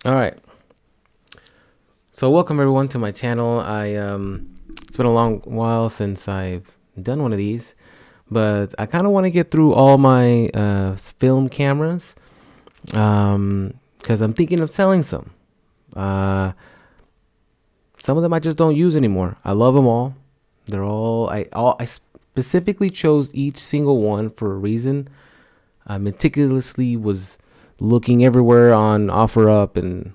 All right. So welcome everyone to my channel. It's been a long while since I've done one of these, but I kind of want to get through all my film cameras because I'm thinking of selling some. Uh, some of them I just don't use anymore. I love them all. They're all I specifically chose each single one for a reason. I meticulously was looking everywhere on OfferUp and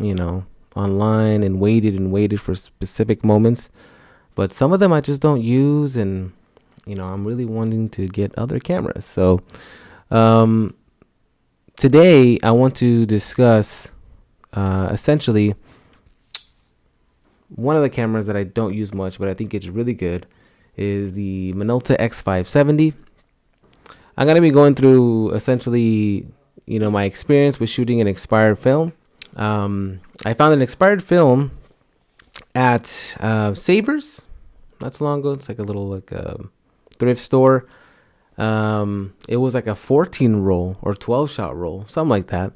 you know online and waited for specific moments. But some of them I just don't use, and I'm really wanting to get other cameras. So um, today I want to discuss essentially one of the cameras that I don't use much, but I think it's really good, is the Minolta X-570. I'm gonna be going through essentially, my experience with shooting an expired film. I found an expired film at Savers not too long ago. It's like a little thrift store. It was like a 14 roll or 12 shot roll, something like that.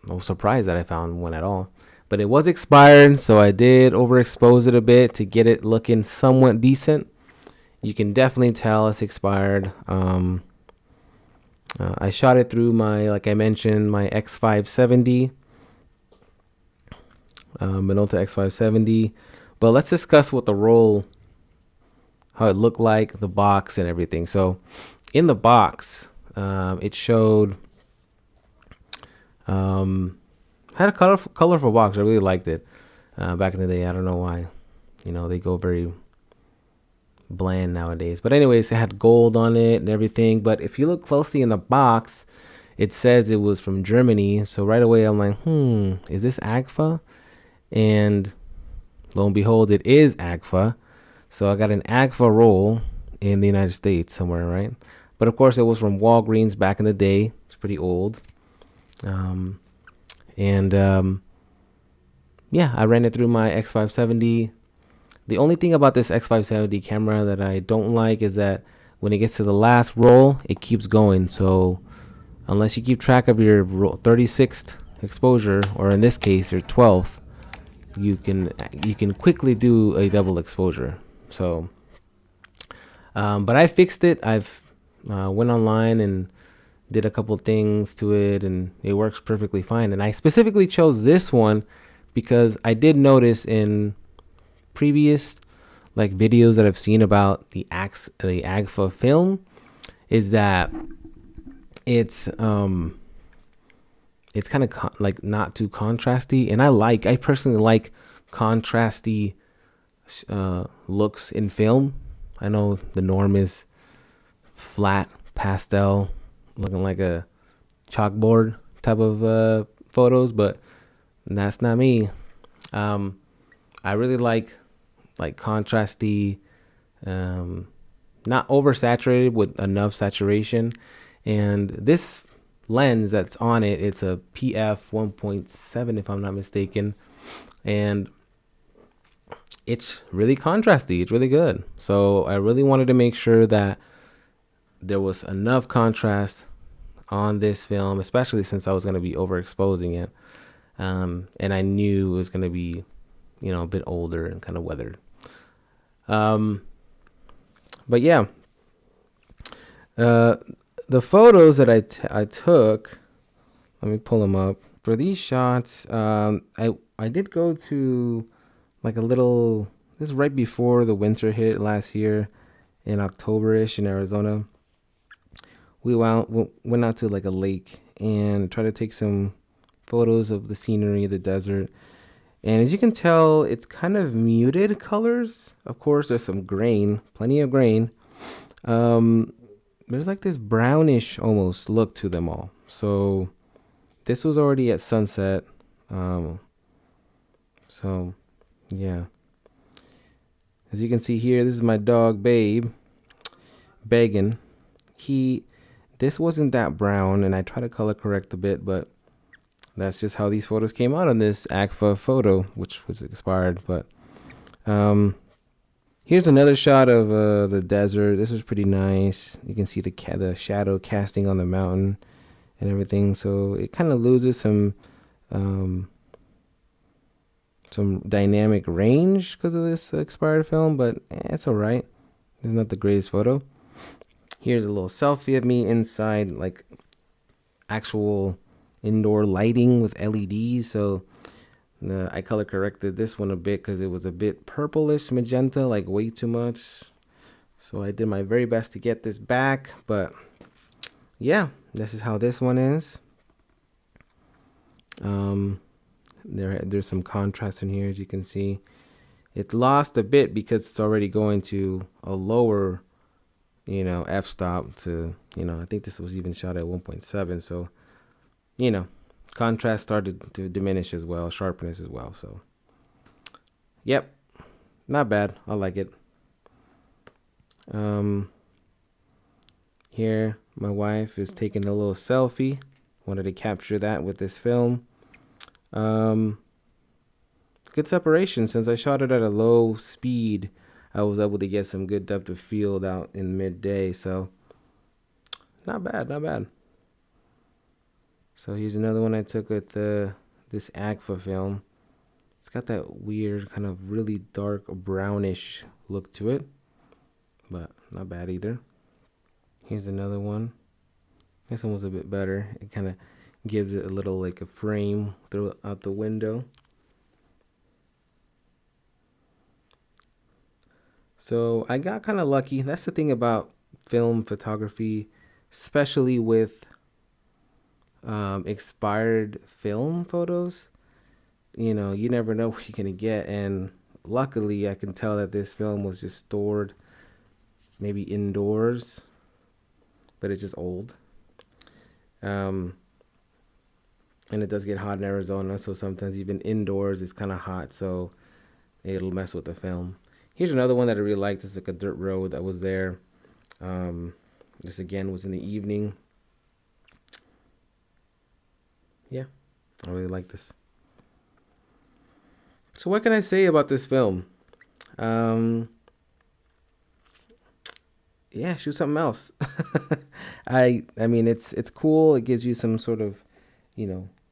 I was surprised that I found one at all, but it was expired, so I did overexpose it a bit to get it looking somewhat decent. You can definitely tell it's expired. I shot it through like I mentioned, my X570, Minolta X570. But let's discuss what the roll, how it looked like, the box, and everything. So, in the box, it showed had a colorful box. I really liked it back in the day. I don't know why, they go very bland nowadays. But anyways, it had gold on it and everything. But if you look closely in the box, it says it was from Germany. So right away, I'm like, is this Agfa? And lo and behold, it is Agfa. So I got an Agfa roll in the United States somewhere, right? But of course, it was from Walgreens back in the day. It's pretty old. And yeah, I ran it through my X570. The only thing about this X570 camera that I don't like is that when it gets to the last roll, it keeps going. So unless you keep track of your 36th exposure, or in this case your 12th, you can quickly do a double exposure. So but I fixed it. I've went online and did a couple things to it, and it works perfectly fine. And I specifically chose this one because I did notice in previous like videos that I've seen about the Agfa film is that it's kind of like not too contrasty, and I personally like contrasty looks in film. I know the norm is flat pastel looking like a chalkboard type of photos, but that's not me. I really like contrasty, not oversaturated with enough saturation. And this lens that's on it, it's a PF 1.7 if I'm not mistaken, and it's really contrasty. It's really good. So I really wanted to make sure that there was enough contrast on this film, especially since I was going to be overexposing it. And I knew it was going to be, a bit older and kind of weathered. But yeah, the photos that I took, let me pull them up. For these shots, I did go to like a little, this is right before the winter hit last year in October-ish in Arizona. We went out to like a lake and tried to take some photos of the scenery, the desert. And as you can tell, it's kind of muted colors. Of course, there's some grain, plenty of grain. There's like this brownish almost look to them all. So this was already at sunset. So yeah. As you can see here, this is my dog Babe begging. This wasn't that brown, and I try to color correct a bit, but that's just how these photos came out on this Agfa photo, which was expired. But here's another shot of the desert. This is pretty nice. You can see the shadow casting on the mountain and everything. So it kind of loses some some dynamic range because of this expired film, but it's all right. It's not the greatest photo. Here's a little selfie of me inside like actual indoor lighting with LEDs. So I color corrected this one a bit because it was a bit purplish magenta, like way too much. So I did my very best to get this back, but yeah, this is how this one is. There's some contrast in here, as you can see. It lost a bit because it's already going to a lower, f-stop to, I think this was even shot at 1.7. So, contrast started to diminish as well, sharpness as well. So, yep, not bad. I like it. Here, my wife is taking a little selfie. Wanted to capture that with this film. Good separation. Since I shot it at a low speed, I was able to get some good depth of field out in midday. So, not bad, not bad. So here's another one I took with this Agfa film. It's got that weird kind of really dark brownish look to it, but not bad either. Here's another one. This one was a bit better. It kind of gives it a little like a frame out the window. So I got kind of lucky. That's the thing about film photography, especially with expired film photos. You never know what you're gonna get, and luckily I can tell that this film was just stored maybe indoors, but it's just old. And it does get hot in Arizona, so sometimes even indoors it's kind of hot, so it'll mess with the film. Here's another one that I really liked. This is like a dirt road that was there. This again was in the evening. Yeah, I really like this. So what can I say about this film? Yeah, shoot something else. I mean it's cool. It gives you some sort of,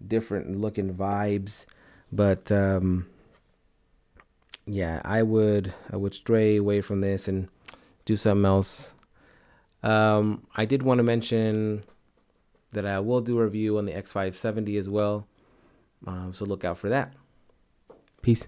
different looking vibes, but yeah, I would stray away from this and do something else. I did want to mention that I will do a review on the X570 as well. So look out for that. Peace.